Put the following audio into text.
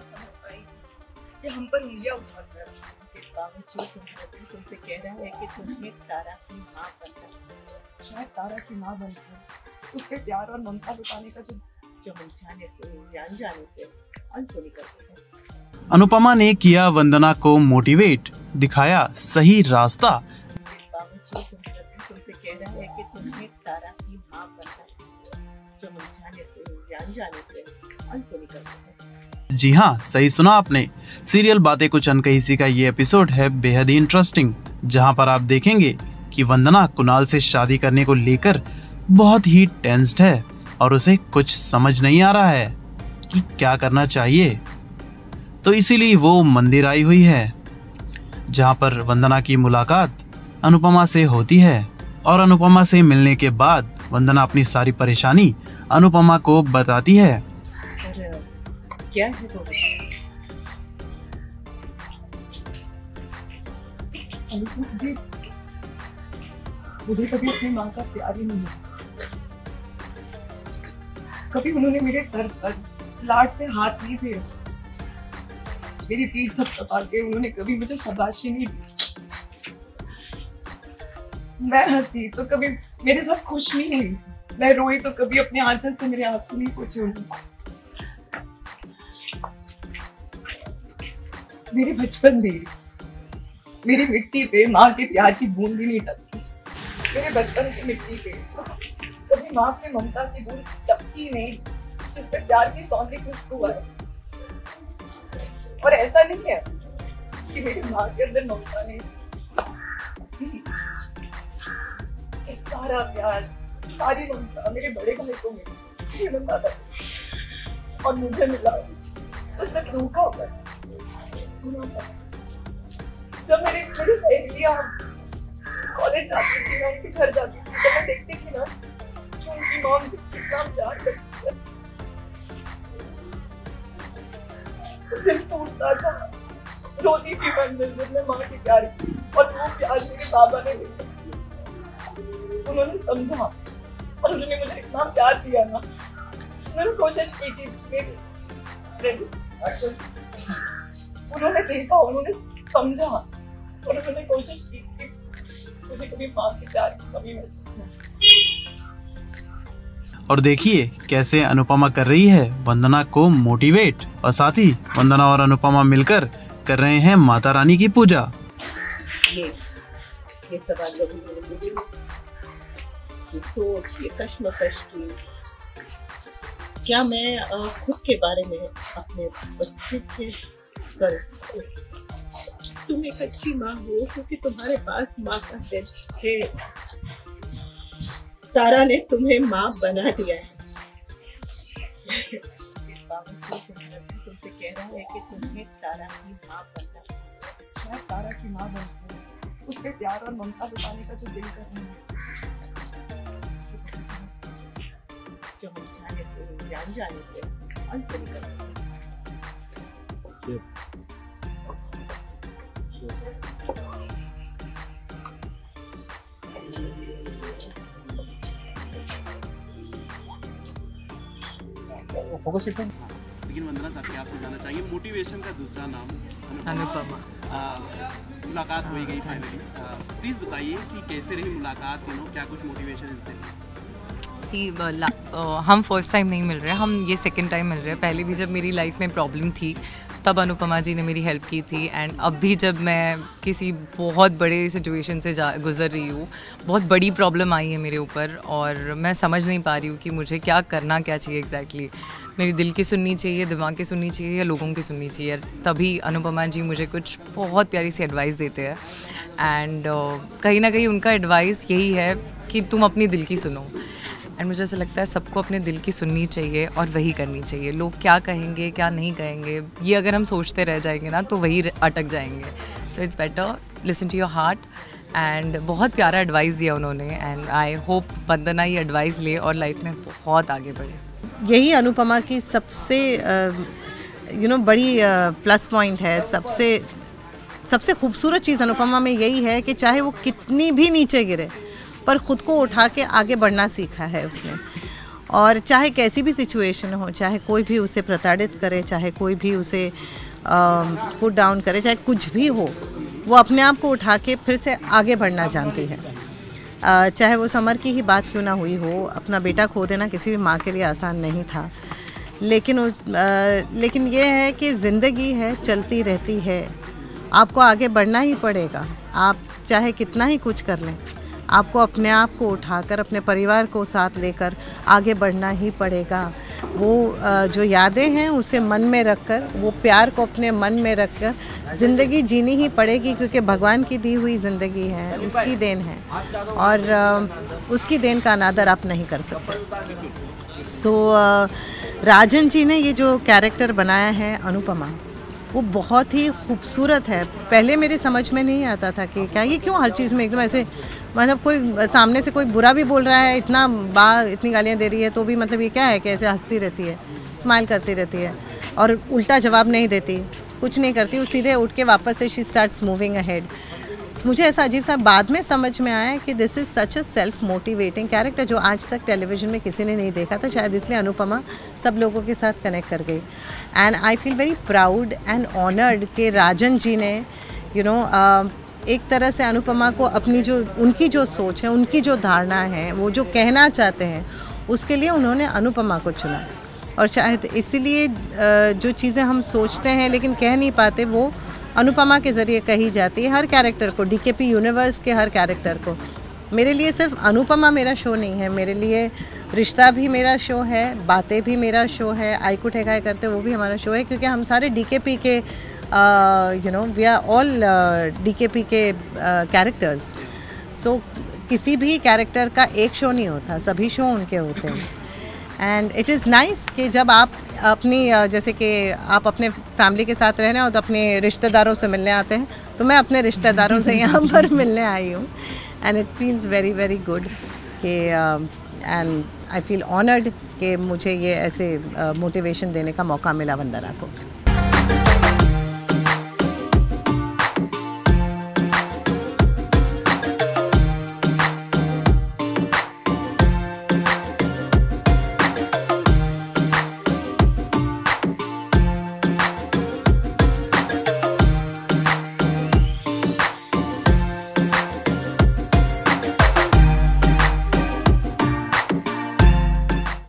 समझ पाई कि हम पर उंगलियां उठाकर के बावजूद तुम्हारा दिल तुमसे कह रहा है कि तुम्हें तारा की माँ बनना, शायद तारा की माँ बनकर उसके प्यार और ममता लुटाने का जो हम जाने से या अनजाने से अनसुनी करते हैं। अनुपमा ने किया वंदना को मोटिवेट, दिखाया सही रास्ता। बावजूद तुम्हारा दिल तुमसे कह रहा है कि तुम्हें तारा की माँ बनना, जो हम जाने से या अनजाने से अनसुनी करते हैं। जी हाँ, सही सुना आपने। सीरियल बातें कुछ अनकही सी का ये एपिसोड है बेहद ही इंटरेस्टिंग, जहाँ पर आप देखेंगे कि वंदना कुणाल से शादी करने को लेकर बहुत ही टेंस्ड है और उसे कुछ समझ नहीं आ रहा है कि क्या करना चाहिए। तो इसीलिए वो मंदिर आई हुई है, जहाँ पर वंदना की मुलाकात अनुपमा से होती है और अनुपमा से मिलने के बाद वंदना अपनी सारी परेशानी अनुपमा को बताती है। क्या है वो? अनुपमा जी, मुझे कभी अपनी माँ का प्यार ही नहीं मिला। कभी उन्होंने मेरे सर पर लाड से हाथ नहीं फेरा, मेरी पीठ थपथपा के उन्होंने कभी मुझे शाबाशी नहीं दी। मैं हंसी तो कभी मेरे साथ खुश नहीं हुई, मैं रोई तो कभी अपने आंचल से मेरे आंसू नहीं पोंछे उन्होंने। मेरे बचपन में मेरी मिट्टी पे माँ के प्यार की बूंद भी नहीं टपकी। मेरे बचपन की मिट्टी पे कभी माँ की ममता की बूंद टपकी नहीं, जिससे प्यार की सौंधी खुशबू है। और ऐसा नहीं है कि मेरी माँ के अंदर ममता नहीं, सारा प्यार, सारी ममता मेरे बड़े भाई को मिली, ममता था और मुझे मिला उसमें रूखा होकर। जब मेरी सहेलियां कॉलेज जाती थी, मैं उनके घर जाती थी, तो मैं देखती थी ना कि उनकी मॉम कितना प्यार करती है, तो दिल टूटता था, रोती थी मंदिर में माँ के प्यार की। और वो प्यार मेरे बाबा ने देखा, उन्होंने समझा और उन्होंने मुझे इतना प्यार दिया ना। उन्होंने कोशिश की थी, उन्होंने देखा, उन्होंने समझा और उन्होंने कोशिश की कि मुझे कभी माँ के प्यार की कमी महसूस नहीं। और देखिए कैसे अनुपमा कर रही है वंदना को मोटिवेट, और साथ ही वंदना और अनुपमा मिलकर कर रहे हैं माता रानी की पूजा। ये सवाल जब उन्होंने मुझे ये सोच, ये कश्मकश की, क्या मैं खुद के बारे में अपने बच्चे के, तुम एक अच्छी माँ हो क्योंकि तुम्हारे पास माँ का दिल है, तारा ने तुम्हें माँ बना दिया है। तुमसे कह रहा है कि तुम्हें तारा की माँ बनना, शायद तारा की माँ बनकर उसके प्यार और ममता लुटाने का जो दिल कर रही है, जो हम जाने से या अनजाने से अनसुनी करते हैं। लेकिन वंदना साहब आपसे जानना चाहिए, मोटिवेशन का दूसरा नाम अनुपमा। मुलाकात हो गई फाइनली, प्लीज बताइए कि कैसे रही मुलाकात, क्या कुछ मोटिवेशन इनसे? हम फर्स्ट टाइम नहीं मिल रहे, हम ये सेकंड टाइम मिल रहे हैं। पहले भी जब मेरी लाइफ में प्रॉब्लम थी तब अनुपमा जी ने मेरी हेल्प की थी, एंड अब भी जब मैं किसी बहुत बड़े सिचुएशन से गुज़र रही हूँ, बहुत बड़ी प्रॉब्लम आई है मेरे ऊपर और मैं समझ नहीं पा रही हूँ कि मुझे क्या करना क्या चाहिए एग्जैक्टली। मेरी दिल की सुननी चाहिए, दिमाग की सुननी चाहिए या लोगों की सुननी चाहिए, तभी अनुपमा जी मुझे कुछ बहुत प्यारी सी एडवाइस देते हैं। एंड कहीं ना कहीं उनका एडवाइस यही है कि तुम अपनी दिल की सुनो, एंड मुझे ऐसा लगता है सबको अपने दिल की सुननी चाहिए और वही करनी चाहिए। लोग क्या कहेंगे क्या नहीं कहेंगे, ये अगर हम सोचते रह जाएंगे ना तो वही अटक जाएंगे। So it's better listen to your heart, and बहुत प्यारा एडवाइस दिया उन्होंने, एंड आई होप वंदना ये एडवाइस ले और लाइफ में बहुत आगे बढ़े। यही अनुपमा की सबसे बड़ी प्लस पॉइंट है। सबसे खूबसूरत चीज़ अनुपमा में यही है कि चाहे वो कितनी भी नीचे गिरे पर ख़ुद को उठा के आगे बढ़ना सीखा है उसने। और चाहे कैसी भी सिचुएशन हो, चाहे कोई भी उसे प्रताड़ित करे, चाहे कोई भी उसे पुट डाउन करे, चाहे कुछ भी हो, वो अपने आप को उठा के फिर से आगे बढ़ना जानती है। चाहे वो समर की ही बात क्यों ना हुई हो, अपना बेटा खो देना किसी भी माँ के लिए आसान नहीं था, लेकिन ये है कि ज़िंदगी है, चलती रहती है, आपको आगे बढ़ना ही पड़ेगा। आप चाहे कितना ही कुछ कर लें, आपको अपने आप को उठाकर अपने परिवार को साथ लेकर आगे बढ़ना ही पड़ेगा। वो जो यादें हैं उसे मन में रखकर, वो प्यार को अपने मन में रखकर ज़िंदगी जीनी ही पड़ेगी, क्योंकि भगवान की दी हुई ज़िंदगी है, उसकी देन है और उसकी देन का अनादर आप नहीं कर सकते। राजन जी ने ये जो कैरेक्टर बनाया है अनुपमा, वो बहुत ही खूबसूरत है। पहले मेरे समझ में नहीं आता था कि क्या ये क्यों हर चीज़ में एकदम ऐसे, मतलब कोई सामने से कोई बुरा भी बोल रहा है, इतनी गालियाँ दे रही है तो भी मतलब ये क्या है कि ऐसे हंसती रहती है, स्माइल करती रहती है और उल्टा जवाब नहीं देती, कुछ नहीं करती, वो सीधे उठ के वापस से शी स्टार्ट्स मूविंग अहेड। मुझे ऐसा अजीब सा बाद में समझ में आया कि this is such a self motivating character जो आज तक टेलीविज़न में किसी ने नहीं देखा था, शायद इसलिए अनुपमा सब लोगों के साथ कनेक्ट कर गई। And I feel very proud and honoured कि राजन जी ने एक तरह से अनुपमा को अपनी जो उनकी जो सोच है, उनकी जो धारणा है, वो जो कहना चाहते हैं, उसके लिए उन्होंने अनुपमा को चुना। और शायद इसीलिए जो चीज़ें हम सोचते हैं लेकिन कह नहीं पाते, वो अनुपमा के ज़रिए कही जाती है। हर कैरेक्टर को, डीकेपी यूनिवर्स के हर कैरेक्टर को। मेरे लिए सिर्फ अनुपमा मेरा शो नहीं है, मेरे लिए रिश्ता भी मेरा शो है, बातें भी मेरा शो है, आई कुट है करते वो भी हमारा शो है, क्योंकि हम सारे डीकेपी के वी आर ऑल डीकेपी के कैरेक्टर्स। सो किसी भी कैरेक्टर का एक शो नहीं होता, सभी शो उनके होते हैं। एंड इट इज़ नाइस कि जब आप अपनी जैसे कि आप अपने फैमिली के साथ रहने हो तो अपने रिश्तेदारों से मिलने आते हैं, तो मैं अपने रिश्तेदारों से यहाँ पर मिलने आई हूँ। And it feels very very good कि एंड आई फील ऑनर्ड कि मुझे ये ऐसे मोटिवेशन देने का मौका मिला वंदना को।